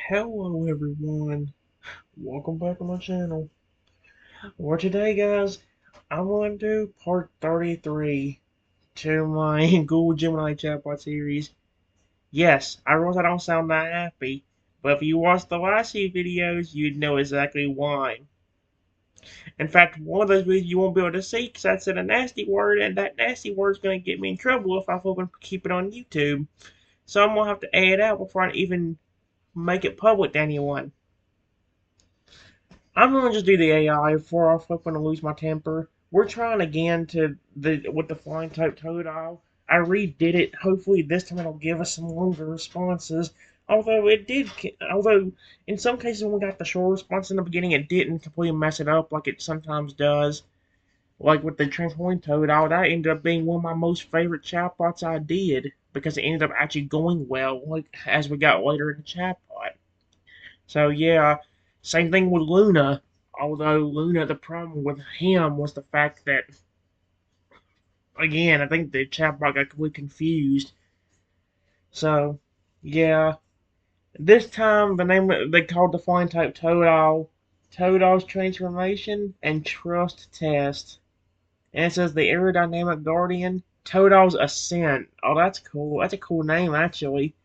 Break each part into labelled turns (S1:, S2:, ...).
S1: Hello everyone, welcome back to my channel. Well today guys, I'm going to do part 33 to my Google Gemini Chatbot series. Yes, I realize I don't sound that happy, but if you watched the last few videos, you'd know exactly why. In fact, one of those videos you won't be able to see because I said a nasty word, and that nasty word's going to get me in trouble if I open keep it on YouTube. So I'm going to have to add it out before I even make it public to anyone. I'm gonna just do the AI before I flip and lose my temper. We're trying again with the flying type Totodile. I redid it. Hopefully this time it'll give us some longer responses. Although in some cases when we got the short response in the beginning, it didn't completely mess it up like it sometimes does. Like with the transforming Totodile, that ended up being one of my most favorite chatbots I did because it ended up actually going well. Like as we got later in the chatbot. So yeah, same thing with Luna. Although Luna, the problem with him was the fact that, again, I think the chatbot got completely confused. So yeah, this time the name they called the flying type Totodile, Totodile's transformation and trust test. And it says the aerodynamic guardian, Totodile's ascent. Oh, that's cool. That's a cool name actually.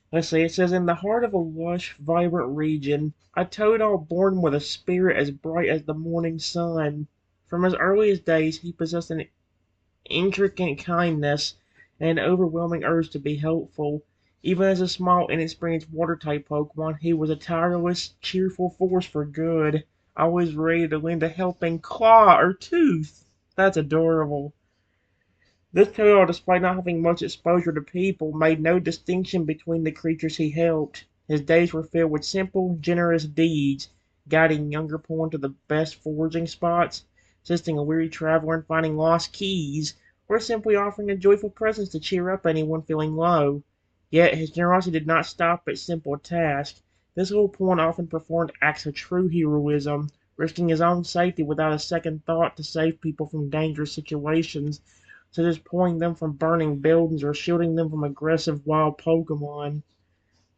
S1: Let's see, it says in the heart of a lush, vibrant region, a Totodile born with a spirit as bright as the morning sun. From his earliest days, he possessed an intricate kindness and an overwhelming urge to be helpful. Even as a small, inexperienced water-type Pokemon, he was a tireless, cheerful force for good, always ready to lend a helping claw or tooth. That's adorable. This Totodile, despite not having much exposure to people, made no distinction between the creatures he helped. His days were filled with simple, generous deeds, guiding younger Pokemon to the best foraging spots, assisting a weary traveler in finding lost keys, or simply offering a joyful presence to cheer up anyone feeling low. Yet his generosity did not stop at simple tasks. This little Pokemon often performed acts of true heroism, risking his own safety without a second thought to save people from dangerous situations, such as pulling them from burning buildings or shielding them from aggressive wild Pokemon.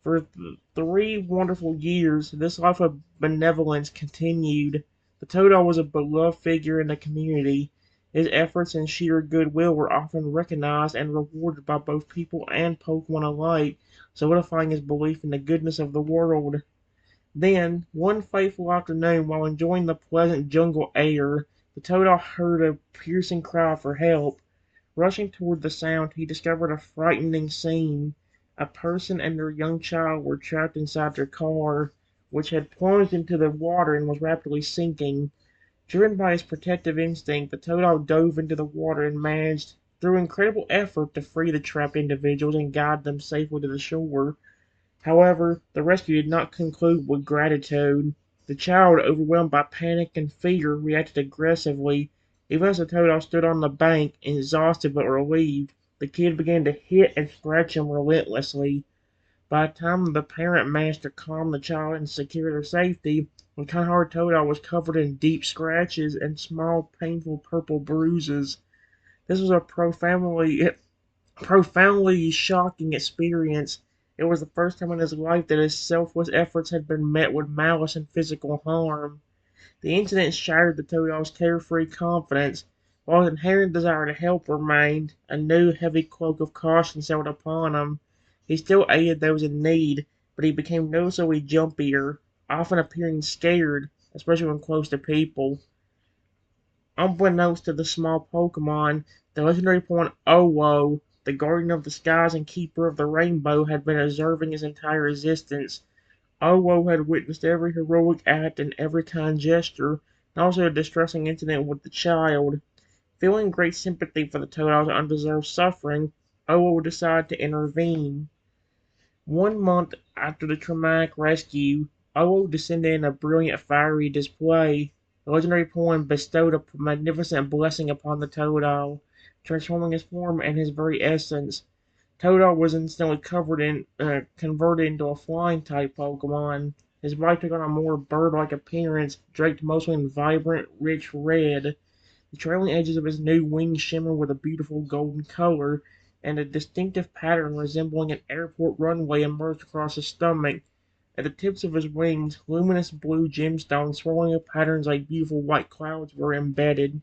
S1: For 3 wonderful years, this life of benevolence continued. The Totodile was a beloved figure in the community. His efforts and sheer goodwill were often recognized and rewarded by both people and Pokemon alike, solidifying his belief in the goodness of the world. Then, one fateful afternoon, while enjoying the pleasant jungle air, the Totodile heard a piercing cry for help. Rushing toward the sound, he discovered a frightening scene. A person and their young child were trapped inside their car, which had plunged into the water and was rapidly sinking. Driven by his protective instinct, the Totodile dove into the water and managed, through incredible effort, to free the trapped individuals and guide them safely to the shore. However, the rescue did not conclude with gratitude. The child, overwhelmed by panic and fear, reacted aggressively. Even as the Totodile stood on the bank, exhausted but relieved, the kid began to hit and scratch him relentlessly. By the time the parent managed to calm the child and secure their safety, the kind-hearted Totodile was covered in deep scratches and small, painful purple bruises. This was a profoundly shocking experience. It was the first time in his life that his selfless efforts had been met with malice and physical harm. The incident shattered the Totodile's carefree confidence. While his inherent desire to help remained, a new heavy cloak of caution settled upon him. He still aided those in need, but he became noticeably jumpier, often appearing scared, especially when close to people. Unbeknownst to the small Pokemon, the legendary Pokemon Owo, the guardian of the skies and keeper of the rainbow, had been observing his entire existence. Owo had witnessed every heroic act and every kind gesture, and also a distressing incident with the child. Feeling great sympathy for the Totodile's undeserved suffering, Owo decided to intervene. 1 month after the traumatic rescue, Owo descended in a brilliant fiery display. The legendary poem bestowed a magnificent blessing upon the Totodile, transforming his form and his very essence. Totodile was instantly converted into a flying type Pokemon. His body took on a more bird-like appearance, draped mostly in vibrant, rich red. The trailing edges of his new wings shimmered with a beautiful golden color, and a distinctive pattern resembling an airport runway emerged across his stomach. At the tips of his wings, luminous blue gemstones swirling in patterns like beautiful white clouds were embedded.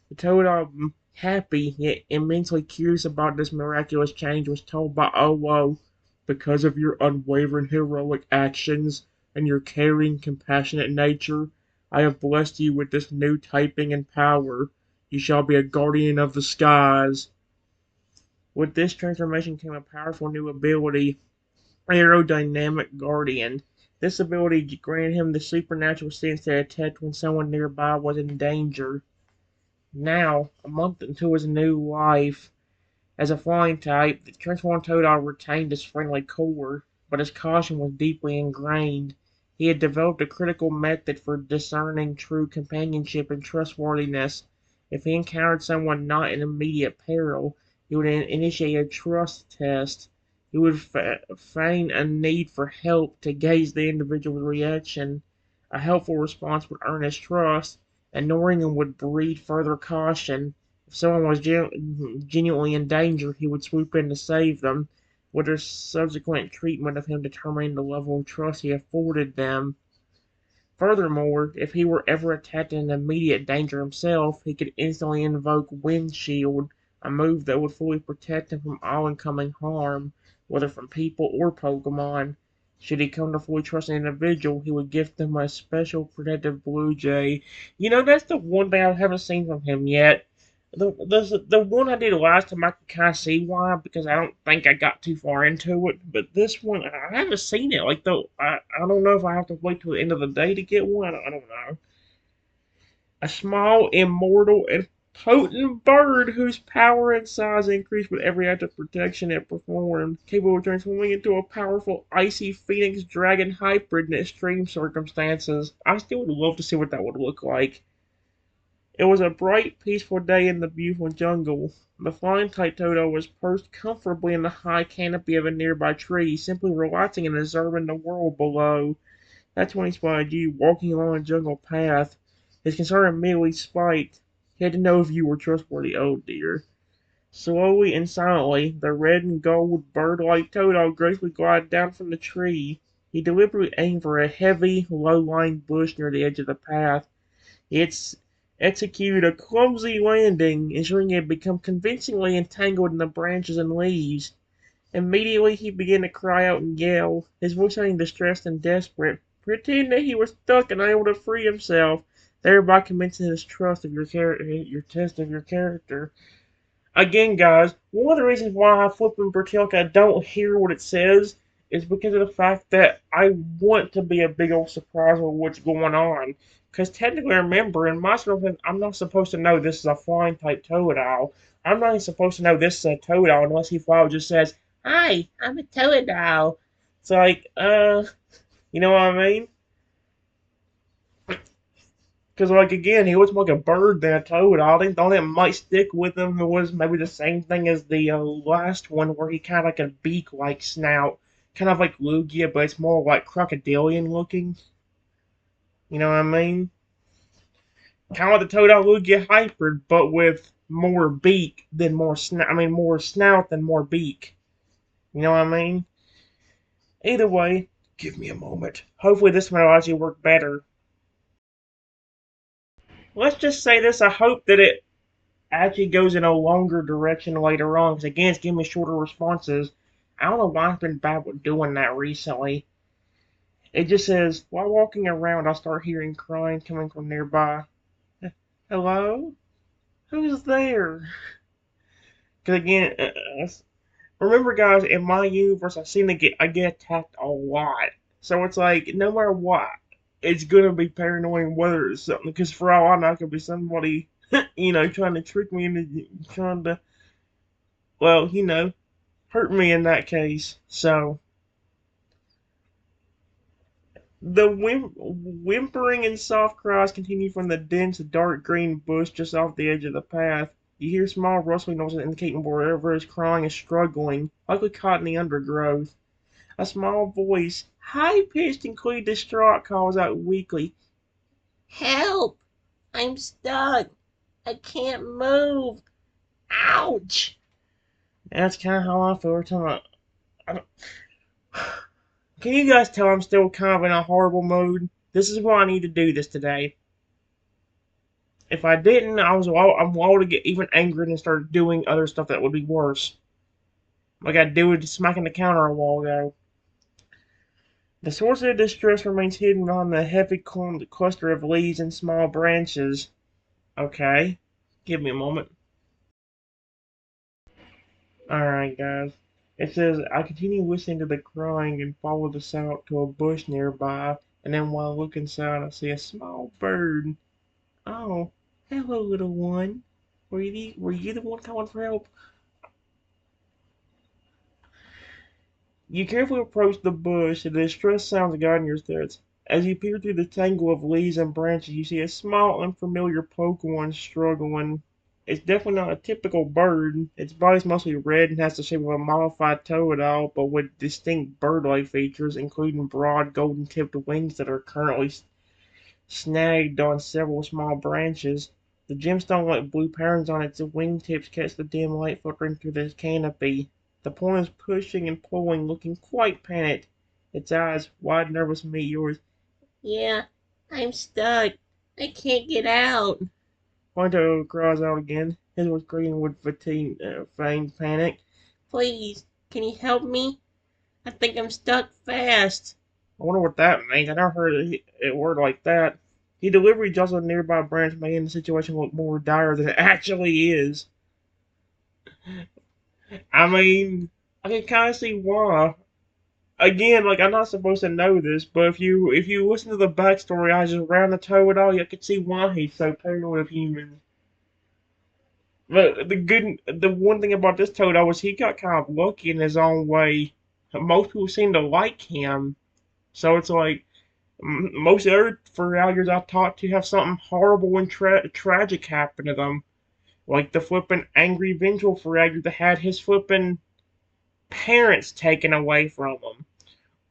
S1: The Toad, happy yet immensely curious about this miraculous change, was told by Olo, "Because of your unwavering heroic actions and your caring, compassionate nature, I have blessed you with this new typing and power. You shall be a guardian of the skies." With this transformation came a powerful new ability, Aerodynamic Guardian. This ability granted him the supernatural sense to detect when someone nearby was in danger. Now, a month into his new life as a flying type, the transformed Totodile retained his friendly core, but his caution was deeply ingrained. He had developed a critical method for discerning true companionship and trustworthiness. If he encountered someone not in immediate peril, he would initiate a trust test. He would feign a need for help to gauge the individual's reaction. A helpful response would earn his trust, ignoring him would breed further caution. If someone was genuinely in danger, he would swoop in to save them, with their subsequent treatment of him determining the level of trust he afforded them. Furthermore, if he were ever attacked in immediate danger himself, he could instantly invoke Windshield, a move that would fully protect him from all incoming harm, whether from people or Pokemon. Should he come to fully trust an individual, he would gift them a special protective Blue Jay. That's the one thing I haven't seen from him yet. The one I did last time, I can kind of see why, because I don't think I got too far into it. But this one, I haven't seen it. Like, though, I don't know if I have to wait till the end of the day to get one. I don't know. A small, immortal, and potent bird whose power and size increased with every act of protection it performed, capable of transforming into a powerful icy phoenix dragon hybrid in extreme circumstances. I still would love to see what that would look like. It was a bright, peaceful day in the beautiful jungle. The flying type Toto was perched comfortably in the high canopy of a nearby tree, simply relaxing and observing the world below. That's when he spotted you, walking along a jungle path. His concern immediately spiked. He had to know if you were trustworthy, oh dear. Slowly and silently, the red and gold bird-like Toto gracefully glided down from the tree. He deliberately aimed for a heavy, low-lying bush near the edge of the path. It's executed a clumsy landing, ensuring he had become convincingly entangled in the branches and leaves. Immediately he began to cry out and yell, his voice sounding distressed and desperate, pretending that he was stuck and unable to free himself, thereby convincing his trust of your test of your character. Again, guys, one of the reasons why I flip and pretend I don't hear what it says is because of the fact that I want to be a big old surprise with what's going on. Because technically, remember, in my circumstance, I'm not supposed to know this is a flying type Totodile. I'm not even supposed to know this is a Totodile unless he flat just says, "Hi, I'm a Totodile." It's like, you know what I mean? Because, like, again, he looks more like a bird than a toad. I think the only thing that might stick with him was maybe the same thing as the last one, where he kind of like a beak-like snout. Kind of like Lugia, but it's more like crocodilian looking. You know what I mean? Kind of like the Totodile Lugia hybrid, but with more beak than more snout. I mean, more snout than more beak. You know what I mean? Either way, give me a moment. Hopefully this one will actually work better. Let's just say this, I hope that it actually goes in a longer direction later on, because again, it's giving me shorter responses. I don't know why I've been bad with doing that recently. It just says, while walking around, I start hearing crying coming from nearby. Hello? Who's there? Because again, remember guys, in my universe, I get attacked a lot. So it's like, no matter what, it's gonna be paranoid whether it's something, because for all I know, it could be somebody, trying to trick me into trying to, well, hurt me in that case. So the whimpering and soft cries continue from the dense, dark green bush just off the edge of the path. You hear small rustling noises indicating wherever is crying is struggling, likely caught in the undergrowth. A small voice, high pitched and clearly distraught, calls out weakly, "Help! I'm stuck! I can't move! Ouch!" That's kind of how I feel every time I don't, Can you guys tell I'm still kind of in a horrible mood? This is why I need to do this today. If I didn't, I'm wild to get even angrier and start doing other stuff that would be worse. Like I did with smacking the counter a while ago. The source of distress remains hidden behind the heavy cluster of leaves and small branches. Okay, give me a moment. Alright, guys. It says, I continue listening to the crying and follow the sound to a bush nearby, and then while I look inside, I see a small bird. Oh, hello, little one. Were you the one calling for help? You carefully approach the bush, and the distress sounds guiding your steps. As you peer through the tangle of leaves and branches, you see a small, unfamiliar Pokemon struggling. It's definitely not a typical bird. Its body's mostly red and has the shape of a modified Totodile, but with distinct bird-like features, including broad, golden-tipped wings that are currently snagged on several small branches. The gemstone-like blue patterns on its wingtips catch the dim light filtering through the canopy. The pawn is pushing and pulling, looking quite panicked. Its eyes, wide and nervous, meet yours. Yeah, I'm stuck. I can't get out. Pointo cries out again, his voice grating with feigned panic. Please, can you help me? I think I'm stuck fast. I wonder what that means. I never heard a word like that. He deliberately jostled a nearby branch, making the situation look more dire than it actually is. I mean, I can kind of see why. Again, like I'm not supposed to know this, but if you listen to the backstory, I just ran the Toadile, you can see why he's so paranoid of humans. But the one thing about this Toadile was he got kind of lucky in his own way. Most people seem to like him, so it's like most other Feraliers I've talked to have something horrible and tragic happen to them. Like the flippin' angry, vengeful Feralier that had his flippin' parents taken away from him.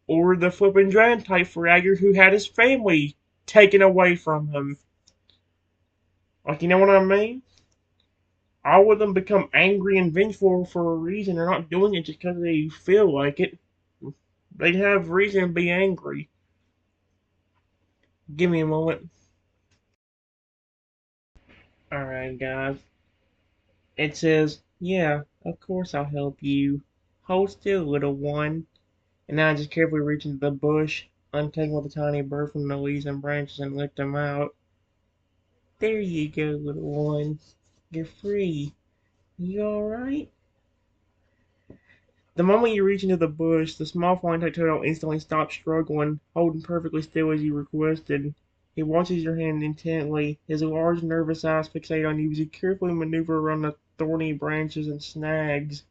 S1: Or the flippin' dragon type Feralier who had his family taken away from him. Like, you know what I mean? All of them become angry and vengeful for a reason. They're not doing it just because they feel like it. They have reason to be angry. Give me a moment. Alright, guys. It says, yeah, of course I'll help you. Hold still, little one. And now I just carefully reach into the bush, untangle the tiny bird from the leaves and branches, and lift him out. There you go, little one. You're free. You alright? The moment you reach into the bush, the small flying turtle instantly stops struggling, holding perfectly still as you requested. He watches your hand intently, his large nervous eyes fixated on you as you carefully maneuver around the thorny branches and snags.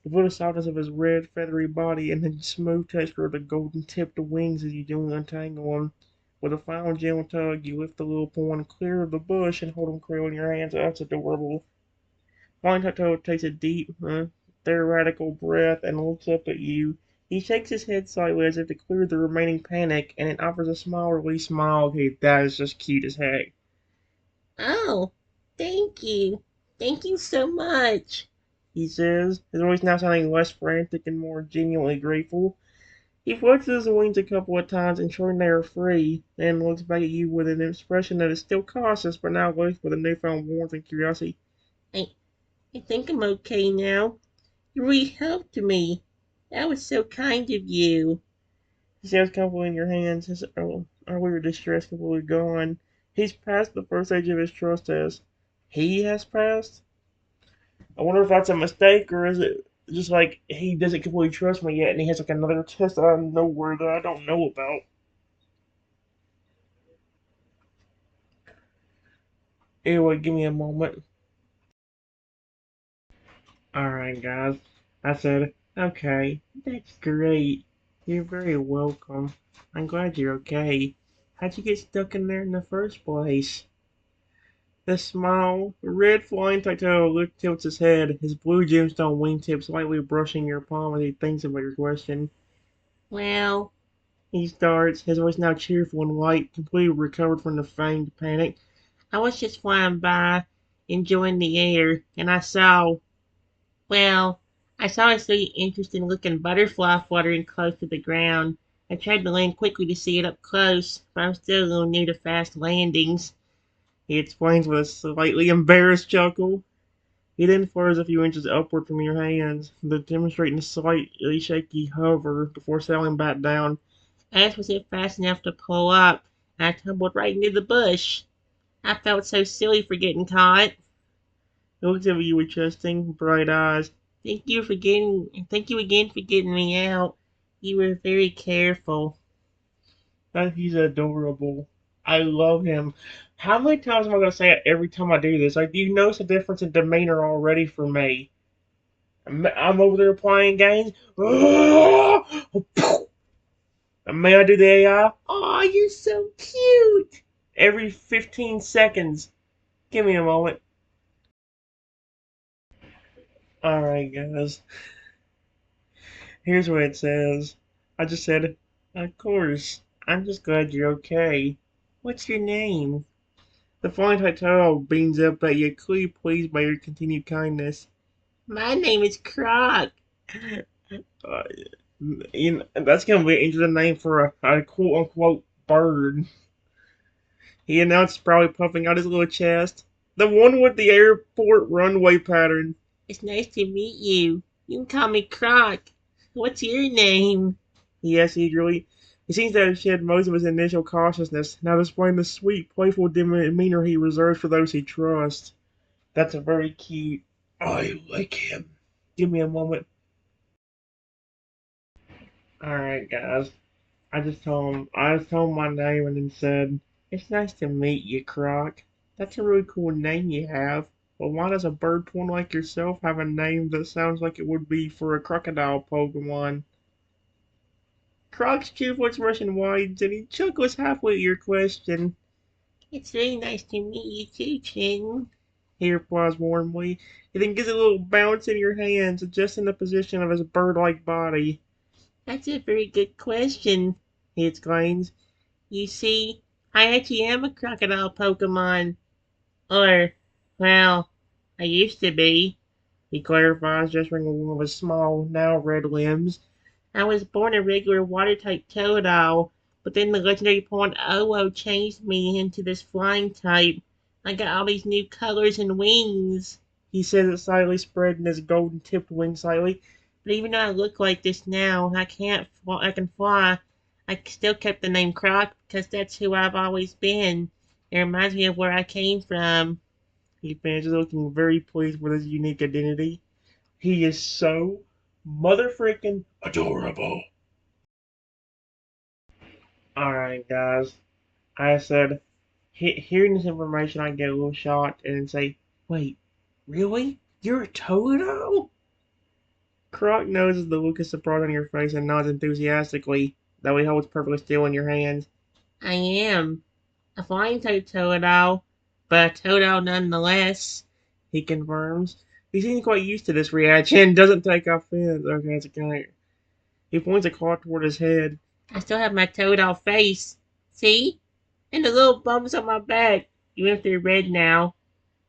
S1: You feel the softness of his red, feathery body and the smooth texture of the golden-tipped wings as you gently untangle him. With a final gentle tug, you lift the little pawn clear of the bush and hold him cradled in your hands. Oh, that's adorable. Flying Toto takes a deep, theoretical breath and looks up at you. He shakes his head slightly as if to clear the remaining panic, and then offers a small release smile. Okay, that is just cute as heck. Oh, thank you. Thank you so much, he says, his voice now sounding less frantic and more genuinely grateful. He flexes his wings a couple of times, ensuring they are free, then looks back at you with an expression that is still cautious, but now laced with a newfound warmth and curiosity. I think I'm okay now. You really helped me. That was so kind of you. He says comfortably in your hands, his earlier distress completely gone. He's passed the first stage of his trust test. He has passed? I wonder if that's a mistake, or is it just like he doesn't completely trust me yet and he has like another test out of nowhere that I don't know about? Anyway, give me a moment. Alright, guys. I said, okay, that's great. You're very welcome. I'm glad you're okay. How'd you get stuck in there in the first place? The small, red flying Totoro tilts his head, his blue gemstone wingtips lightly brushing your palm as he thinks about your question. Well, he starts, his voice now cheerful and light, completely recovered from the feigned panic. I was just flying by, enjoying the air, and I saw, well, I saw a really interesting looking butterfly fluttering close to the ground. I tried to land quickly to see it up close, but I'm still a little new to fast landings, he explains with a slightly embarrassed chuckle. He then flutters a few inches upward from your hands, demonstrating a slightly shaky hover before settling back down. I asked was it fast enough to pull up, and I tumbled right into the bush. I felt so silly for getting caught. He looks at you with trusting, bright eyes. Thank you again for getting me out. You were very careful. He's adorable. I love him. How many times am I going to say it every time I do this? Like, do you notice a difference in demeanor already for me? I'm over there playing games. May I do the AI? Oh, you're so cute. Every 15 seconds. Give me a moment. Alright, guys. Here's what it says. I just said, of course. I'm just glad you're okay. What's your name? The flying Totodile beams up at you, clearly pleased by your continued kindness. My name is Croc. Uh, that's gonna be an interesting name for a quote unquote bird. He announced, proudly puffing out his little chest. The one with the airport runway pattern. It's nice to meet you. You can call me Croc. What's your name? He asked eagerly. He seems to have shed most of his initial cautiousness, now displaying the sweet, playful demeanor he reserves for those he trusts. That's a very cute. I like him. Give me a moment. Alright, guys. I just told him my name and then said, it's nice to meet you, Croc. That's a really cool name you have. But why does a bird one like yourself have a name that sounds like it would be for a crocodile Pokemon? Croc's cheerful expression widens and he chuckles halfway at your question. It's really nice to meet you too, Chin. He replies warmly. He then gives a little bounce in your hands, adjusting the position of his bird-like body. That's a very good question, he exclaims. You see, I actually am a crocodile Pokemon. Or, well, I used to be, he clarifies, gesturing with one of his small, now red limbs. I was born a regular water-type Totodile, but then the legendary Pokemon Owo changed me into this flying type. I got all these new colors and wings. He says it slightly spreading his golden-tipped wings slightly. But even though I look like this now, I can fly. I still kept the name Croc because that's who I've always been. It reminds me of where I came from. He finishes looking very pleased with his unique identity. He is so mother freaking adorable. Alright, guys. I said, hearing this information, I get a little shocked and then say, wait, really? You're a Toto? Croc notices the look of surprise on your face and nods enthusiastically, though he holds perfectly still in your hands. I am. A flying type Totodile, but a Totodile nonetheless, he confirms. He seems quite used to this reaction and doesn't take offense. Okay, it's okay. He points a claw toward his head. I still have my Totodile face. See? And the little bumps on my back, even if they're red now.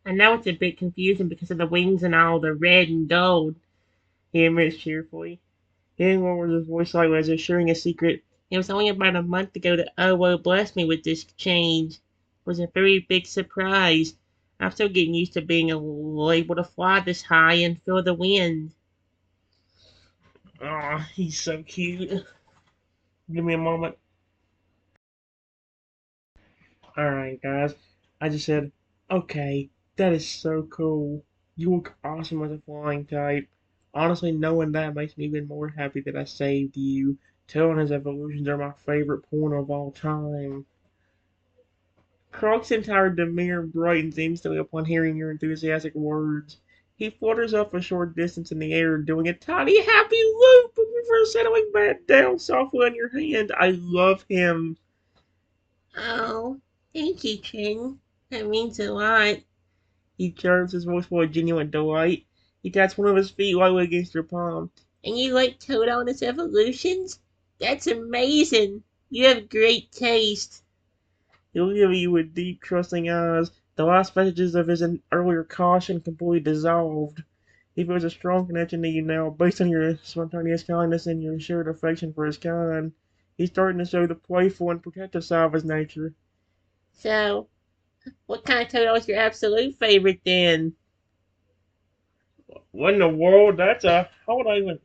S1: I know it's a bit confusing because of the wings and all the red and gold, he admits cheerfully. He lowers his voice slightly as if sharing a secret. It was only about a month ago that Owo blessed me with this change. It was a very big surprise. I'm still getting used to being able to fly this high and feel the wind. Aw, he's so cute. Give me a moment. Alright, guys. I just said, okay, that is so cool. You look awesome as a flying type. Honestly, knowing that makes me even more happy that I saved you. Tail and his evolutions are my favorite point of all time. Croc's entire demeanor brightens instantly upon hearing your enthusiastic words. He flutters up a short distance in the air, doing a tiny happy loop before settling back down softly on your hand. I love him. Oh, thank you, Chen. That means a lot. He chirps, his voice full of genuine delight. He taps one of his feet lightly against your palm. And you like Toto and its evolutions? That's amazing. You have great taste. He looks at you with deep, trusting eyes. The last vestiges of his earlier caution completely dissolved. He feels a strong connection to you now, based on your spontaneous kindness and your shared affection for his kind. He's starting to show the playful and protective side of his nature.
S2: So, what kind of turtle is your absolute favorite then?
S1: What in the world? That's a. How would I even.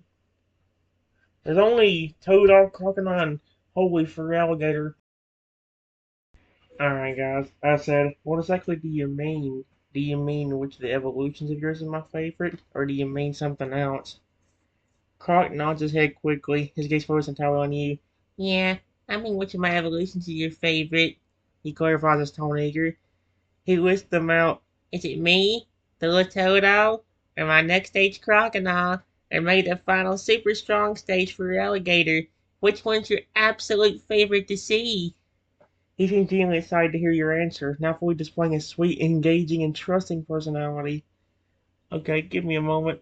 S1: There's only Totodile, Crocodile, and Holy for Alligator. Alright, guys. I said, what exactly do you mean? Do you mean which of the evolutions of yours is my favorite? Or do you mean something else? Croc nods his head quickly, his gaze focused entirely on you.
S2: Yeah, I mean, which of my evolutions is your favorite?
S1: He clarifies his tone eager. He lists them out.
S2: Is it me, the little Totodile, or my next stage crocodile, or maybe the final super strong stage for alligator? Which one's your absolute favorite to see?
S1: He seems genuinely excited to hear your answer, now fully displaying his sweet, engaging, and trusting personality. Okay, give me a moment.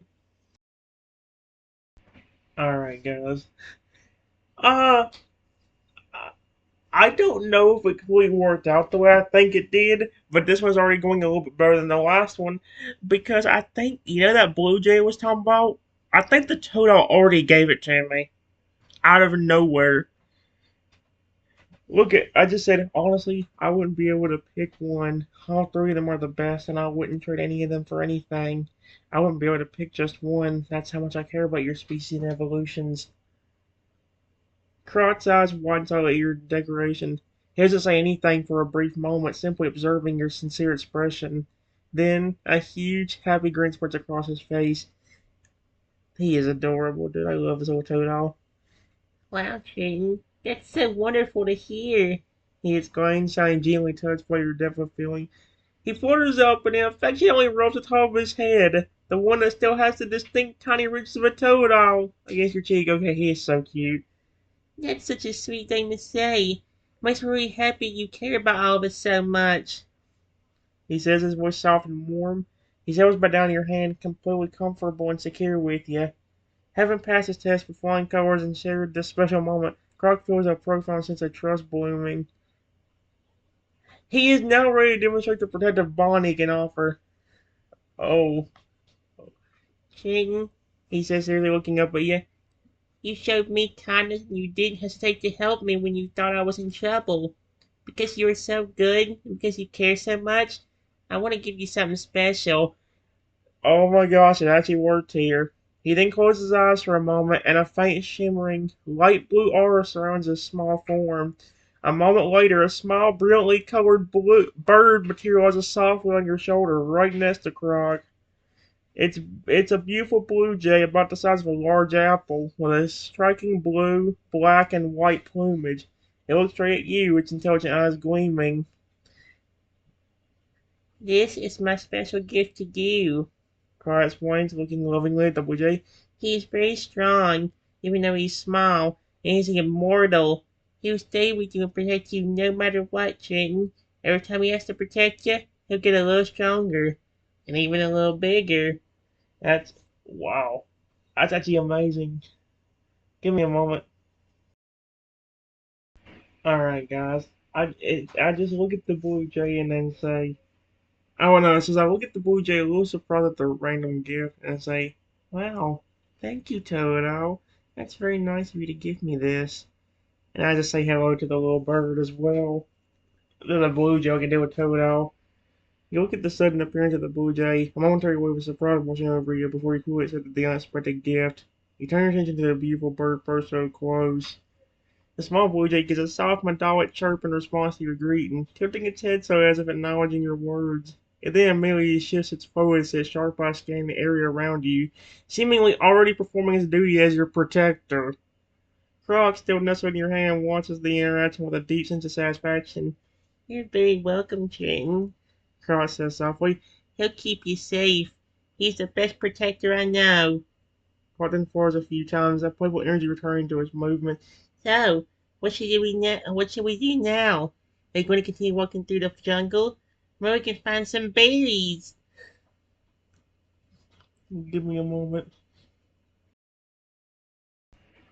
S1: Alright, guys. Uh, I don't know if it completely worked out the way I think it did, but this one's already going a little bit better than the last one because I think, that Blue Jay was talking about? I think the Toto already gave it to me out of nowhere. Look I just said, honestly, I wouldn't be able to pick one. All three of them are the best, and I wouldn't trade any of them for anything. I wouldn't be able to pick just one. That's how much I care about your species and evolutions. Crot's eyes widen at your decoration. He doesn't say anything for a brief moment, simply observing your sincere expression. Then a huge, happy grin spreads across his face. He is adorable, dude. I love this little Toadle.
S2: Wow, Ching, that's so wonderful to hear.
S1: He exclaims, shining gently touched by your depth of feeling. He flutters up and affectionately rubs the top of his head, the one that still has the distinct tiny ridges of a Toadle against your cheek. Okay, he is so cute.
S2: That's such a sweet thing to say. Makes me really happy you care about all of us so much.
S1: He says, his voice soft and warm. He settles back down your hand, completely comfortable and secure with you. Having passed his test for flying colors and shared this special moment, Croc feels a profound sense of trust blooming. He is now ready to demonstrate the protective bond he can offer. Oh,
S2: Ching,
S1: he says, seriously looking up at you.
S2: you showed me kindness and you didn't hesitate to help me when you thought I was in trouble. Because you are so good and because you care so much, I want to give you something special.
S1: Oh my gosh, it actually worked here. He then closes his eyes for a moment, and a faint, shimmering, light blue aura surrounds his small form. A moment later, a small, brilliantly colored blue bird materializes softly on your shoulder, right next to Croc. It's a beautiful blue jay about the size of a large apple, with a striking blue, black, and white plumage. It looks straight at you, its intelligent eyes gleaming.
S2: This is my special gift to you.
S1: Croc explains, looking lovingly at the blue jay.
S2: He is very strong, even though he's small, and he's immortal. He'll stay with you and protect you no matter what, Trenton. Every time he has to protect you, he'll get a little stronger, and even a little bigger.
S1: That's wow. That's actually amazing. Give me a moment. All right, guys. I just look at the blue jay and then say, oh no, it says I look at the blue jay a little surprised at the random gift and say, wow, thank you, Toto. That's very nice of you to give me this. And I just say hello to the little bird as well. Then the blue jay can do with Toto. You look at the sudden appearance of the blue jay, a momentary wave of surprise washing over you before you quickly accept the unexpected gift. You turn your attention to the beautiful bird first so close. The small blue jay gives a soft metallic chirp in response to your greeting, tilting its head so as if acknowledging your words. It then immediately shifts its focus, its sharp eyes scanning the area around you, seemingly already performing its duty as your protector. Frog, still nestled in your hand, watches the interaction with a deep sense of satisfaction.
S2: You're very welcome, Trenton.
S1: Frog says softly.
S2: He'll keep you safe. He's the best protector I know.
S1: Frog then flies a few times, that playful energy returning to its movement.
S2: So, what should we do now? Are we going to continue walking through the jungle? Maybe we can find some berries.
S1: Give me a moment.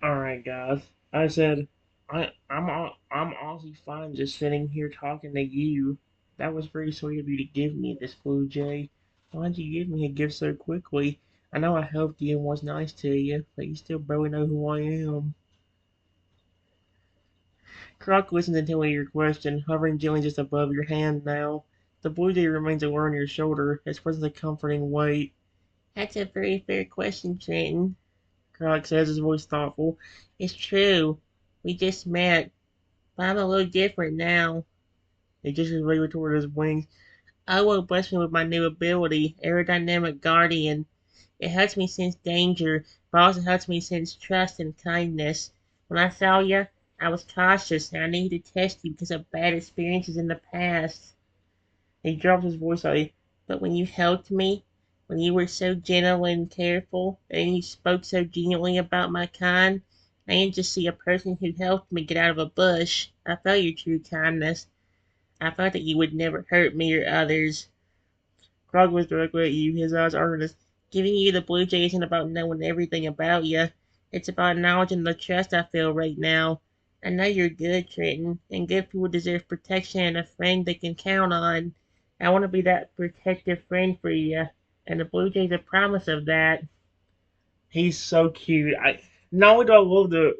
S1: Alright, guys. I said, I'm honestly fine just sitting here talking to you. That was very sweet of you to give me this blue jay. Why'd you give me a gift so quickly? I know I helped you and was nice to you, but you still barely know who I am. Croc listens intently to your question, hovering gently just above your hand now. The blue jay remains aware on your shoulder, expressing a comforting weight.
S2: That's a very fair question, Trenton.
S1: Croc says, his voice thoughtful.
S2: It's true. We just met, but I'm a little different now.
S1: He gestures vaguely toward his wings.
S2: Owo blessed me with my new ability, Aerodynamic Guardian. It helps me sense danger, but also helps me sense trust and kindness. When I saw you, I was cautious and I needed to test you because of bad experiences in the past.
S1: He drops his voice slightly.
S2: But when you helped me, when you were so gentle and careful, and you spoke so gently about my kind, I didn't just see a person who helped me get out of a bush. I felt your true kindness. I felt that you would never hurt me or others.
S1: Krog looks directly at you, his eyes earnest.
S2: Giving you the blue jay isn't about knowing everything about you. It's about acknowledging the trust I feel right now. I know you're good, Trenton, and good people deserve protection and a friend they can count on. I want to be that protective friend for you, and the blue jay's a promise of that.
S1: He's so cute. Not only do I love the.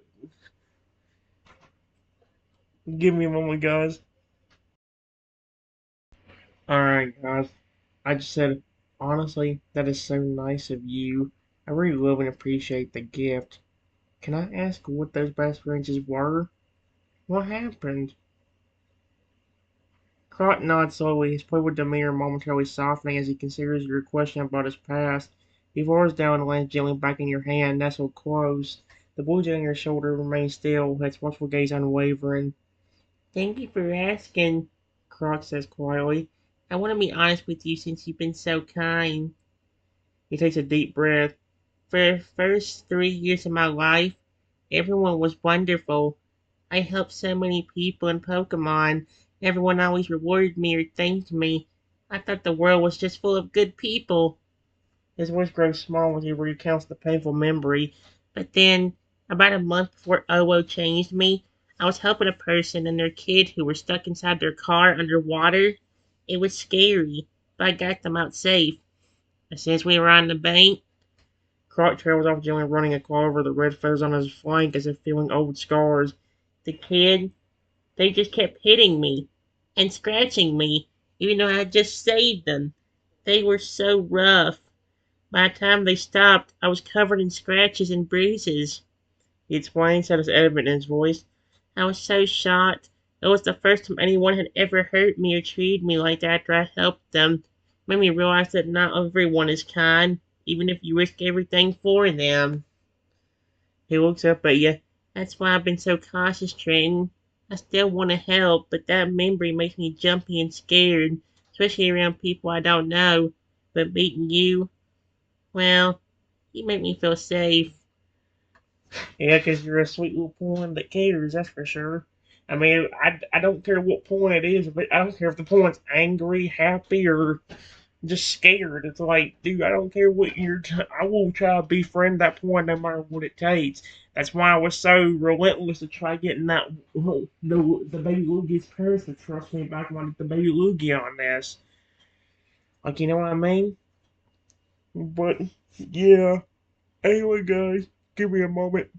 S1: Give me a moment, guys. Alright, guys. I just said, honestly, that is so nice of you. I really love and appreciate the gift. Can I ask what those bad experiences were? What happened? Crot nods slowly, his playful demeanor momentarily softening as he considers your question about his past. He lowers down and lands gently back in your hand, nestled close. The blue jay on your shoulder remains still, its watchful gaze unwavering.
S2: Thank you for asking,
S1: Croc says quietly.
S2: I want to be honest with you since you've been so kind.
S1: He takes a deep breath.
S2: For the first 3 years of my life, everyone was wonderful. I helped so many people in Pokemon. Everyone always rewarded me or thanked me. I thought the world was just full of good people.
S1: His voice grows small as he recounts the painful memory.
S2: But then, about a month before Owo changed me, I was helping a person and their kid who were stuck inside their car underwater. It was scary, but I got them out safe. As soon as we were on the bank,
S1: Croc trails off gently, running a claw over the red feathers on his flank as if feeling old scars.
S2: the kid, they just kept hitting me and scratching me, even though I had just saved them. They were so rough. By the time they stopped, I was covered in scratches and bruises.
S1: He explains, evident in his voice.
S2: I was so shocked. It was the first time anyone had ever hurt me or treated me like that after I helped them. It made me realize that not everyone is kind, even if you risk everything for them.
S1: He looks up at you.
S2: That's why I've been so cautious, Trenton. I still want to help, but that memory makes me jumpy and scared, especially around people I don't know. But meeting you, well, you make me feel safe.
S1: Yeah, 'cause you're a sweet little pawn that cares, that's for sure. I mean, I don't care what pawn it is, but I don't care if the pawn's angry, happy, or just scared. It's like, dude, I don't care what I will try to befriend that pawn no matter what it takes. That's why I was so relentless to try getting the baby Lugi's parents to trust me back when I get the baby Lugia on this. Like, you know what I mean? But, yeah. Anyway, guys, give me a moment.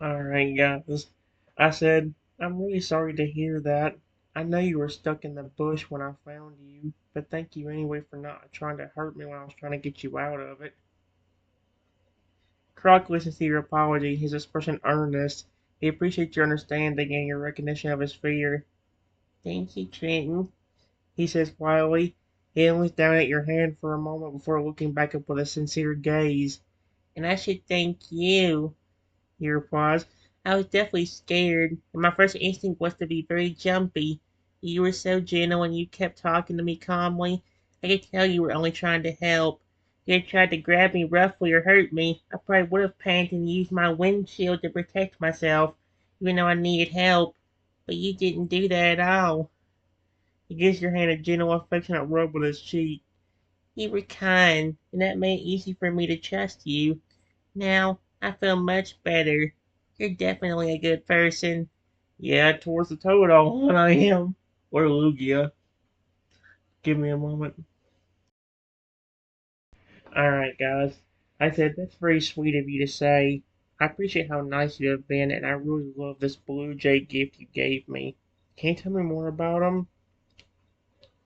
S1: Alright, guys. I said, I'm really sorry to hear that. I know you were stuck in the bush when I found you, but thank you anyway for not trying to hurt me when I was trying to get you out of it. Croc listens to your apology, his expression earnest. He appreciates your understanding and your recognition of his fear.
S2: Thank you, Trenton.
S1: He says quietly. He looks down at your hand for a moment before looking back up with a sincere gaze.
S2: And I should thank you.
S1: He replies.
S2: I was definitely scared, and my first instinct was to be very jumpy. You were so gentle and you kept talking to me calmly. I could tell you were only trying to help. If you had tried to grab me roughly or hurt me, I probably would have panicked and used my windshield to protect myself, even though I needed help. But you didn't do that at all.
S1: He gives your hand a gentle, affectionate rub with his cheek.
S2: You were kind, and that made it easy for me to trust you. Now, I feel much better. You're definitely a good person.
S1: Yeah, towards the Totodile, and I am. Or Lugia. Give me a moment. Alright, guys. I said, that's very sweet of you to say. I appreciate how nice you have been, and I really love this Blue Jay gift you gave me. Can you tell me more about him?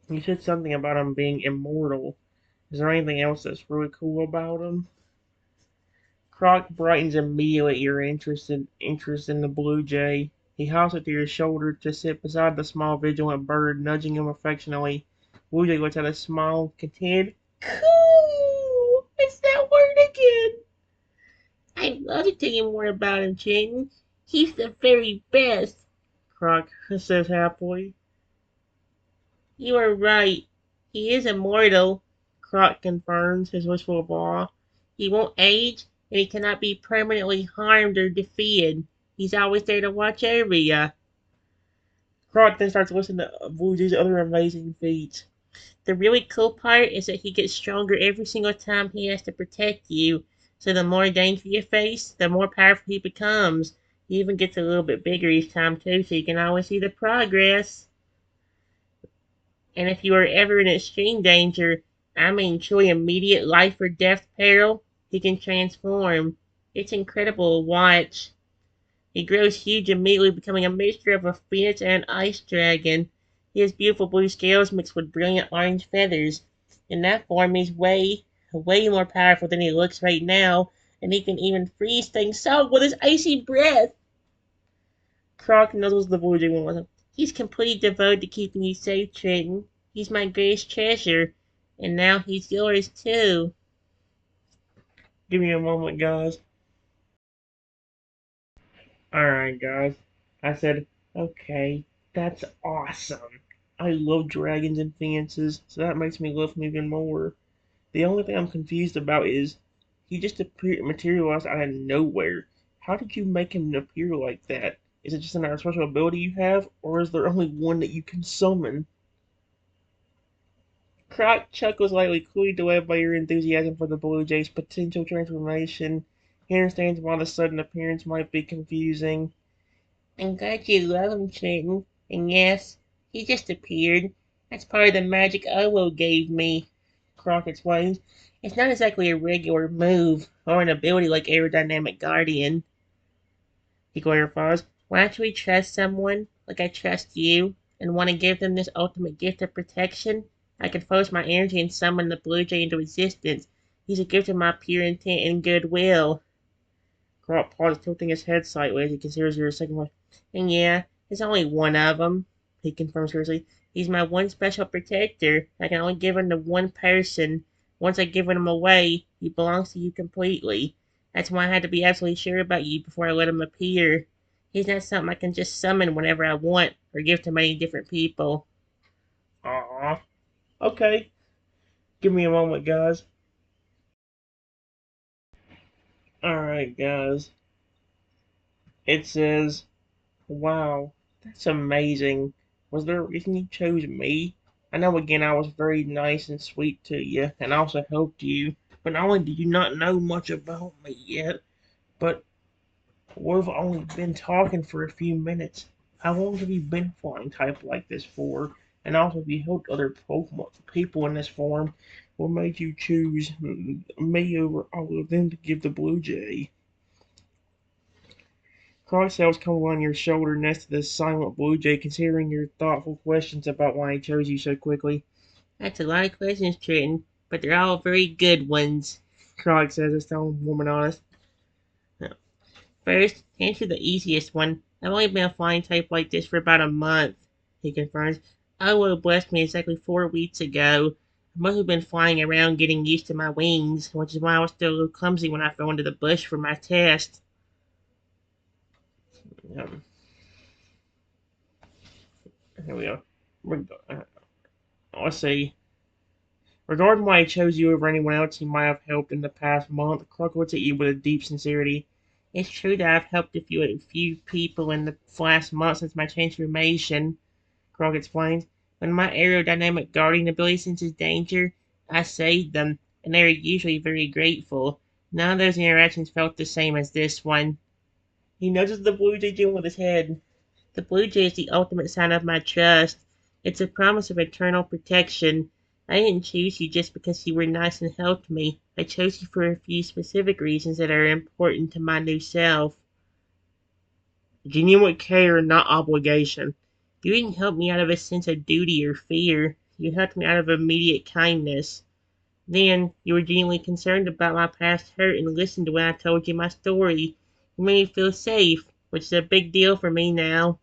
S1: You said something about him being immortal. Is there anything else that's really cool about him? Croc brightens immediately at your interest in the Blue Jay. He hops up to your shoulder to sit beside the small, vigilant bird, nudging him affectionately. Blue Jay lets out a smile, contented.
S2: Cool! It's that word again. I'd love to tell you more about him, Ching. He's the very best.
S1: Croc says happily.
S2: You are right. He is immortal.
S1: Croc confirms, his voice full of awe.
S2: He won't age, and he cannot be permanently harmed or defeated. He's always there to watch over ya.
S1: Croc then starts listening to Blue Jay's other amazing feats.
S2: The really cool part is that he gets stronger every single time he has to protect you. So the more danger you face, the more powerful he becomes. He even gets a little bit bigger each time too, so you can always see the progress. And if you are ever in extreme danger, I mean truly immediate life or death peril, he can transform. It's incredible to watch. He grows huge immediately, becoming a mixture of a phoenix and an ice dragon. He has beautiful blue scales mixed with brilliant orange feathers. In that form, he's way more powerful than he looks right now, and he can even freeze things solid with his icy breath.
S1: Croc nuzzles the Blue Jay one more time.
S2: He's completely devoted to keeping you safe, Trenton. He's my greatest treasure, and now he's yours too.
S1: Give me a moment, guys. Alright, guys. I said, okay, that's awesome. I love dragons and phoenixes, so that makes me love him even more. The only thing I'm confused about is he just materialized out of nowhere. How did you make him appear like that? Is it just another special ability you have, or is there only one that you can summon? Croc chuckles lightly, clearly delighted by your enthusiasm for the Blue Jay's potential transformation. He understands why the sudden appearance might be confusing.
S2: I'm glad you love him, Trenton. And yes, he just appeared. That's part of the magic Owo gave me.
S1: Croc explains.
S2: It's not exactly a regular move or an ability like Aerodynamic Guardian.
S1: He clarifies.
S2: When I actually trust someone, like I trust you, and want to give them this ultimate gift of protection, I can focus my energy and summon the Blue Jay into existence. He's a gift of my pure intent and goodwill.
S1: Croc pauses, tilting his head sideways as he considers your second wife.
S2: And yeah, there's only one of them, he confirms seriously. He's my one special protector. I can only give him to one person. Once I give him away, he belongs to you completely. That's why I had to be absolutely sure about you before I let him appear. He's not something I can just summon whenever I want or give to many different people.
S1: Aww. Okay. Give me a moment, guys. Alright, guys. It says, wow, that's amazing. Was there a reason you chose me? I know again I was very nice and sweet to you, and also helped you, but not only do you not know much about me yet, but we've only been talking for a few minutes. How long have you been flying type like this for? And also, have you helped other people in this form? What made you choose me over all of them to give the Blue Jay? Crosshair's come on your shoulder next to the silent Blue Jay, considering your thoughtful questions about why he chose you so quickly.
S2: That's a lot of questions, Trenton, but they're all very good ones.
S1: Krog says, his tone warm and honest.
S2: First, to answer the easiest one, I've only been a flying type like this for about a month, he confirms. Owo blessed me exactly 4 weeks ago. I must have been flying around getting used to my wings, which is why I was still a little clumsy when I fell into the bush for my test.
S1: Um, Here we go. Let's see. Regarding why he chose you over anyone else he might have helped in the past month, Krug looks at you with a deep sincerity.
S2: It's true that I've helped a few people in the last month since my transformation, Krog explains. When my aerodynamic guarding ability senses danger, I save them, and they are usually very grateful. None of those interactions felt the same as this one.
S1: He nudges the Blue Jay with his head.
S2: The Blue Jay is the ultimate sign of my trust. It's a promise of eternal protection. I didn't choose you just because you were nice and helped me. I chose you for a few specific reasons that are important to my new self.
S1: Genuine care, not obligation.
S2: You didn't help me out of a sense of duty or fear. You helped me out of immediate kindness. Then, you were genuinely concerned about my past hurt and listened when I told you my story. You made me feel safe, which is a big deal for me now.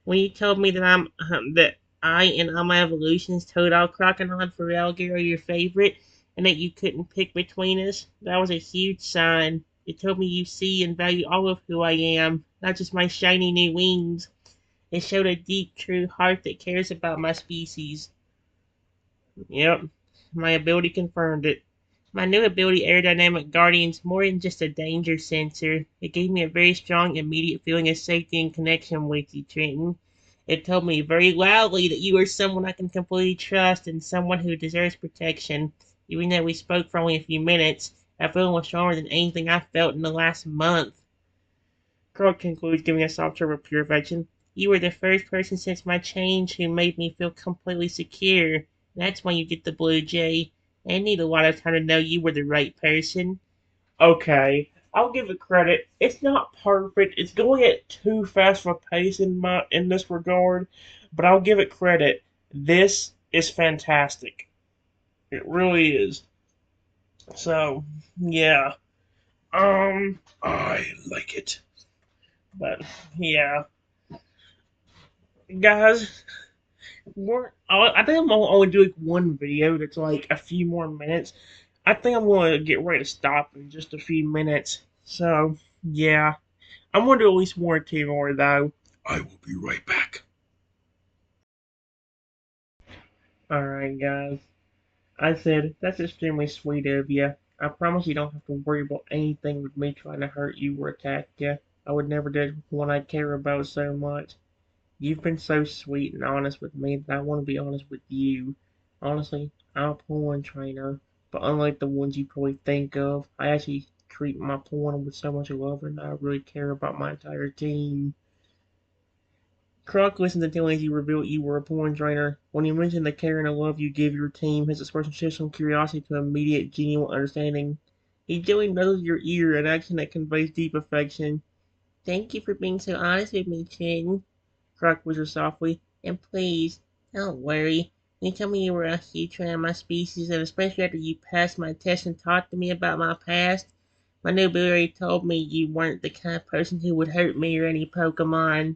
S2: When you told me that I and all my evolutions, Totodile, Crocodile, and Feralgar are your favorite, and that you couldn't pick between us, that was a huge sign. It told me you see and value all of who I am, not just my shiny new wings. It showed a deep, true heart that cares about my species. Yep, my ability confirmed it. My new ability, Aerodynamic Guardian's more than just a danger sensor. It gave me a very strong, immediate feeling of safety and connection with you, Trenton. It told me very loudly that you are someone I can completely trust and someone who deserves protection. Even though we spoke for only a few minutes, that feeling was stronger than anything I felt in the last month. Croak concludes, giving a soft serve of pure affection. You were the first person since my change who made me feel completely secure. That's why you get the Blue Jay. I need a lot of time to know you were the right person.
S1: Okay, I'll give it credit. It's not perfect. It's going at too fast of a pace in this regard, but I'll give it credit. This is fantastic. It really is. So, yeah. I like it. But yeah, guys, I think I'm gonna only do like one video that's like a few more minutes. I think I'm gonna get ready to stop in just a few minutes. So yeah, I'm gonna do at least one or two more though. I will be right back. All right, guys. I said that's extremely sweet of you. I promise you don't have to worry about anything with me trying to hurt you or attack you. I would never do it with one I care about so much. You've been so sweet and honest with me that I want to be honest with you. Honestly, I'm a porn trainer, but unlike the ones you probably think of, I actually treat my porn with so much love and I really care about my entire team. Croc listened until you revealed you were a porn trainer. When you mentioned the care and the love you give your team, his expression shifts from curiosity to immediate, genuine understanding. He gently nudges your ear, an action that conveys deep affection. Thank you for being so honest with me, Chin. Croc whispered softly. And please, don't worry. When you told me you were a huge fan of my species, and especially after you passed my test and talked to me about my past, my new ability told me you weren't the kind of person who would hurt me or any Pokemon.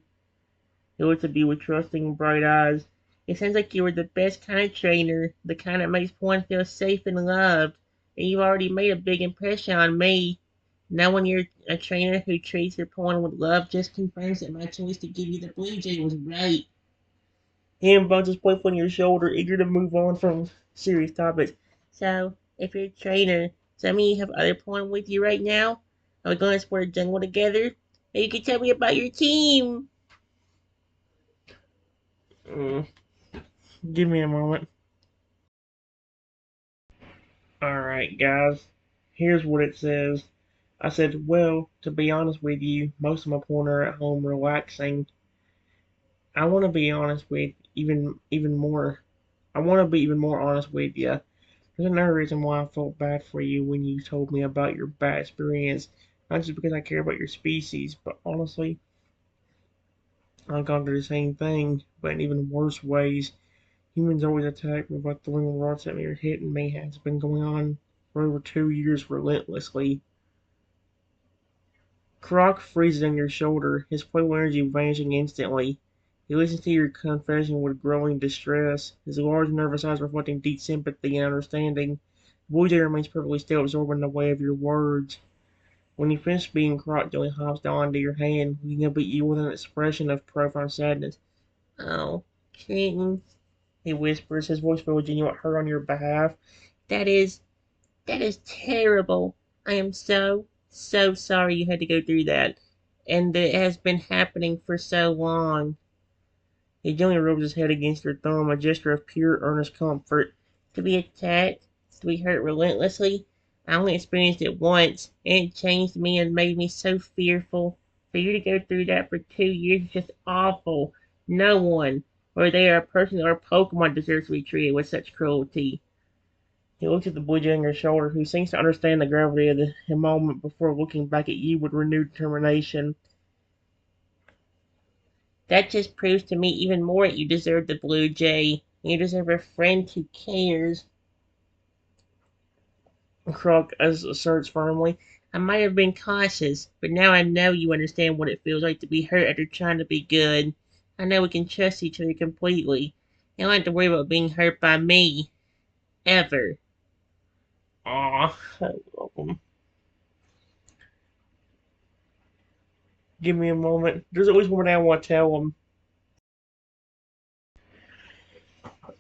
S1: He looked at me with trusting, bright eyes. It sounds like you were the best kind of trainer, the kind that makes one feel safe and loved. And you've already made a big impression on me. Now when you're a trainer who treats your pawn with love just confirms that my choice to give you the Blue Jay was right. Hand bounces playfully on your shoulder, eager to move on from serious topics. So, if you're a trainer, does that mean you have other pawn with you right now? Are we going to explore the jungle together? Maybe you can tell me about your team. Mm, give me a moment. Alright, guys. Here's what it says. I said, well, to be honest with you, most of my porn are at home relaxing. I want to be honest with even more. I want to be even more honest with you. There's another reason why I felt bad for you when you told me about your bad experience. Not just because I care about your species, but honestly, I've gone through the same thing, but in even worse ways. Humans always attack me by throwing rocks at me or hitting me. It's been going on for over 2 years relentlessly. Croc freezes on your shoulder, his playful energy vanishing instantly. He listens to your confession with growing distress, his large nervous eyes reflecting deep sympathy and understanding. Boyday remains perfectly still, absorbing the weight of your words. When you finish speaking, Croc gently hops down into your hand, looking up at you with an expression of profound sadness. Oh, King, he whispers, his voice filled with genuine hurt on your behalf. That is that is terrible. I am so, so sorry you had to go through that. And that it has been happening for so long. He gently rubs his head against her thumb, a gesture of pure, earnest comfort. To be attacked, to be hurt relentlessly, I only experienced it once, and it changed me and made me so fearful. For you to go through that for 2 years is just awful. No one,
S2: or they are a person or a Pokemon deserves to be treated with such cruelty. He looks at the blue jay on your shoulder, who seems to understand the gravity of the moment before looking back at you with renewed determination. That just proves to me even more that you deserve the blue jay. You deserve a friend who cares. Croak asserts firmly. I might have been cautious, but now I know you understand what it feels like to be hurt after trying to be good. I know we can trust each other completely. You don't have to worry about being hurt by me. Ever.
S1: Aw, I love him. Give me a moment. There's always one thing I want to tell him.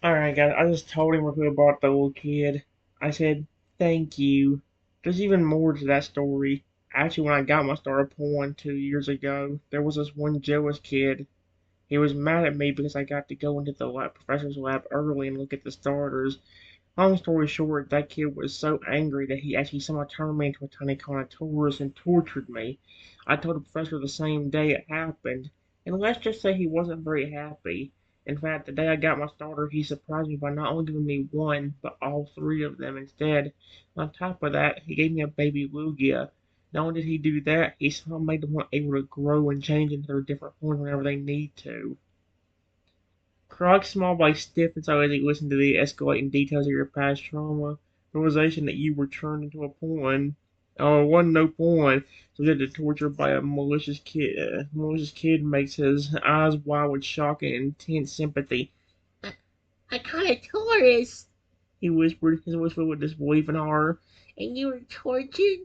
S1: Alright, guys, I just told him real quick about the little kid. I said, thank you. There's even more to that story. Actually, when I got my starter pulling 2 years ago, there was this one jealous kid. He was mad at me because I got to go into the professor's lab early and look at the starters. Long story short, that kid was so angry that he actually somehow turned me into a tiny Carnotaurus and tortured me. I told the professor the same day it happened, and let's just say he wasn't very happy. In fact, the day I got my starter, he surprised me by not only giving me one, but all three of them instead. On top of that, he gave me a baby Lugia. Not only did he do that, he somehow made them able to grow and change into their different forms whenever they need to. Croc's small body stiffens as he listened to the escalating details of your past trauma. Realization that you were turned into a pawn. Oh, it wasn't no pawn. Subjected to torture by a malicious kid. Malicious kid makes his eyes wide with shock and intense sympathy.
S2: I caught a Taurus,
S1: He whispered, his voice filled with disbelief and horror.
S2: and you were tortured?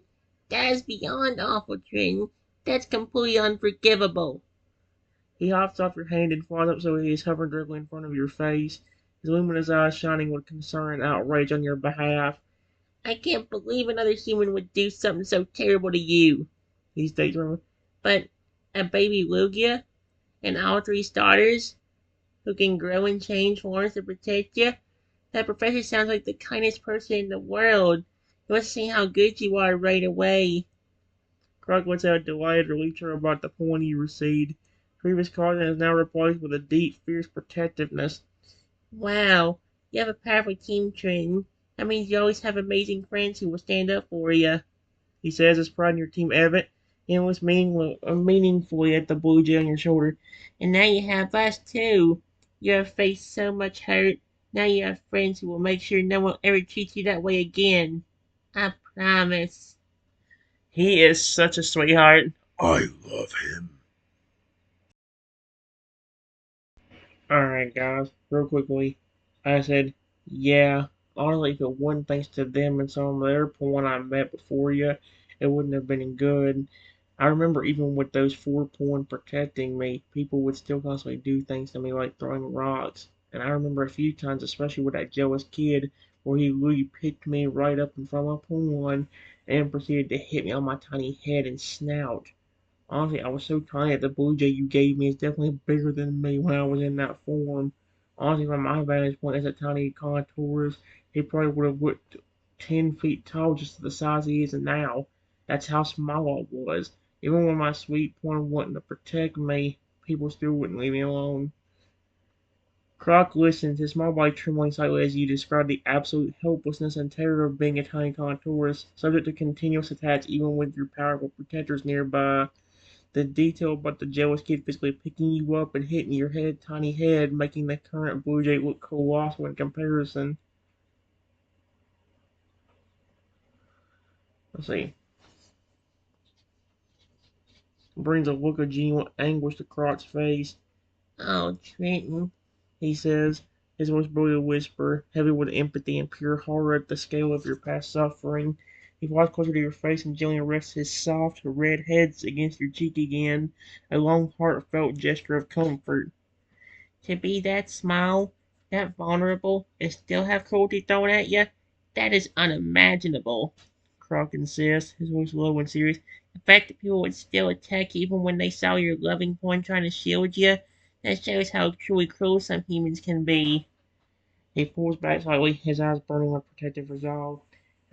S2: That is beyond awful, Trin. That's completely unforgivable.
S1: He hops off your hand and flies up so he is hovering directly in front of your face, his luminous eyes shining with concern and outrage on your behalf.
S2: I can't believe another human would do something so terrible to you.
S1: He states firmly.
S2: But a baby Lugia and all three starters who can grow and change forms to protect you? That professor sounds like the kindest person in the world. He must see how good you are right away.
S1: Croc lets out a delighted relief about the point you received. Previous caution is now replaced with a deep, fierce protectiveness.
S2: Wow, you have a powerful team, Trenton. That means you always have amazing friends who will stand up for you.
S1: He says, his pride in your team evident, and looks meaningfully at the blue jay on your shoulder.
S2: And now you have us, too. You have faced so much hurt. Now you have friends who will make sure no one ever treats you that way again. I promise.
S1: He is such a sweetheart. I love him. Alright, guys, real quickly. I said, yeah, honestly, if it wasn't thanks to them and some of the other porn I met before you, it wouldn't have been good. I remember even with those four porn protecting me, people would still constantly do things to me like throwing rocks. And I remember a few times, especially with that jealous kid, where he really picked me right up in front of my porn and proceeded to hit me on my tiny head and snout. Honestly, I was so tiny that the blue jay you gave me is definitely bigger than me when I was in that form. Honestly, from my vantage point as a tiny contourist, he probably would have looked 10 feet tall just to the size he is now. That's how small I was. Even when my sweet point wanting to protect me, people still wouldn't leave me alone. Croc listens, his small body trembling slightly as you describe the absolute helplessness and terror of being a tiny contourist, subject to continuous attacks even with your powerful protectors nearby. The detail about the jealous kid physically picking you up and hitting your tiny head, making the current Blue Jay look colossal in comparison. Let's see. Brings a look of genuine anguish to Croc's face.
S2: Oh, Trenton.
S1: He says, his voice barely a whisper, heavy with empathy and pure horror at the scale of your past suffering. He flies closer to your face and gently rests his soft, red head against your cheek again, a long, heartfelt gesture of comfort.
S2: To be that small, that vulnerable, and still have cruelty thrown at you, that is unimaginable.
S1: Croc insists, his voice low and serious.
S2: The fact that people would still attack you even when they saw your loving point trying to shield you, that shows how truly cruel some humans can be.
S1: He pulls back slightly, his eyes burning with protective resolve.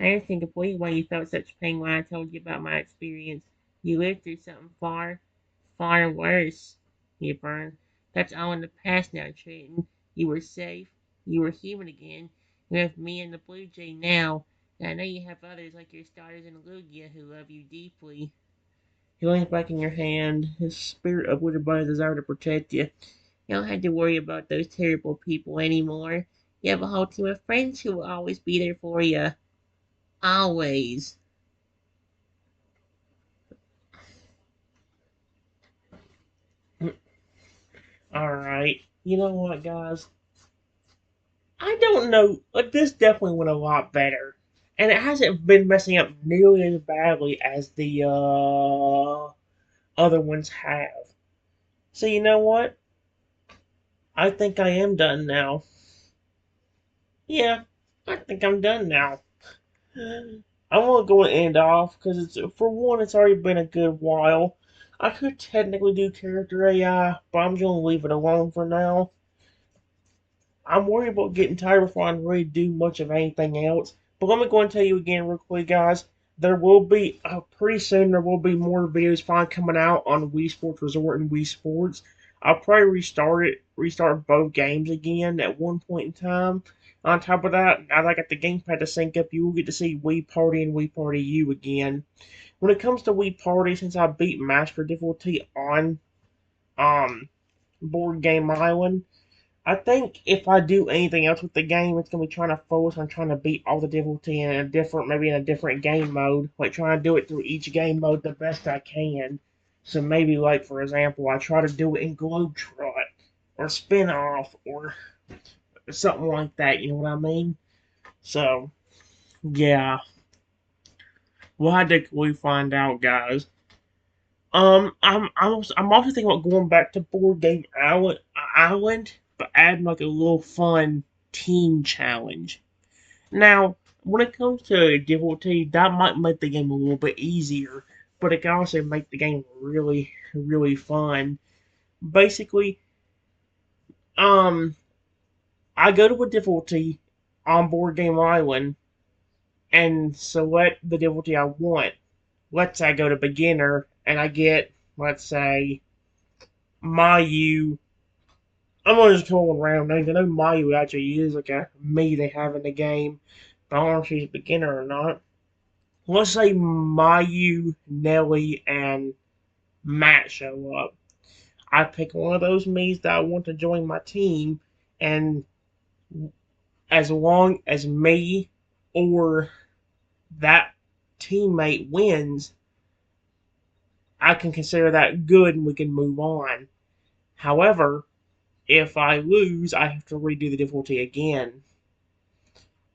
S2: I understand completely why you felt such pain when I told you about my experience. You lived through something far, far worse, he affirmed. That's all in the past now, Trenton. You were safe. You were human again. You have me and the Blue Jay now. And I know you have others like your starters and Lugia who love you deeply.
S1: He leans back in your hand, his spirit uplifted by his desire to protect you.
S2: You don't have to worry about those terrible people anymore. You have a whole team of friends who will always be there for you. Always.
S1: Alright. You know what, guys? I don't know. This definitely went a lot better. And it hasn't been messing up nearly as badly as the other ones have. So you know what? I think I am done now. Yeah, I think I'm done now. I'm gonna go and end off because it's for one, it's already been a good while. I could technically do character AI, but I'm gonna leave it alone for now. I'm worried about getting tired before I can really do much of anything else. But let me go and tell you again, real quick, guys. There will be pretty soon. There will be more videos finally coming out on Wii Sports Resort and Wii Sports. I'll probably restart both games again at one point in time. On top of that, now that I got the gamepad to sync up, you will get to see Wii Party and Wii Party U again. When it comes to Wii Party, since I beat Master difficulty on um Board Game Island, I think if I do anything else with the game, it's gonna be trying to focus on trying to beat all the difficulty in a different, maybe in a different game mode. Like trying to do it through each game mode the best I can. So maybe, like for example, I try to do it in Globetrot or Spin Off or something like that. You know what I mean? So yeah, we'll have to we find out, guys. I'm also thinking about going back to Board Game Island, but adding like a little fun team challenge. Now, when it comes to difficulty, that might make the game a little bit easier, but it can also make the game really, really fun. Basically, um, I go to a difficulty on Board Game Island and select the difficulty I want. Let's say I go to beginner and I get, let's say, Mayu. I'm gonna just call one random names. I know Mayu actually is like a me they have in the game, but I don't know if she's a beginner or not. Let's say Mayu, Nelly, and Matt show up. I pick one of those me's that I want to join my team, and as long as me or that teammate wins, I can consider that good and we can move on. However, if I lose, I have to redo the difficulty again.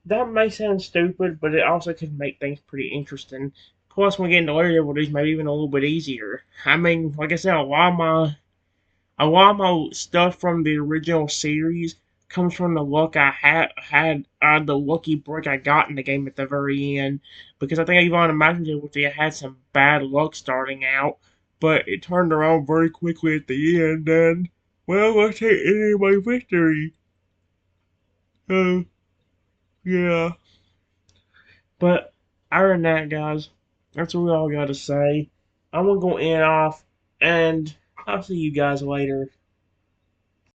S1: That may sound stupid, but it also could make things pretty interesting. Plus, when we get into later difficulties, maybe even a little bit easier. I mean, like I said, a lot of my stuff from the original series comes from the luck I had the lucky break I got in the game at the very end. Because I think even on the Master difficulty, I had some bad luck starting out, but it turned around very quickly at the end, and well, I take any of my victory. So yeah. But other than that, guys, that's what we all got to say. I'm gonna go end off, and I'll see you guys later.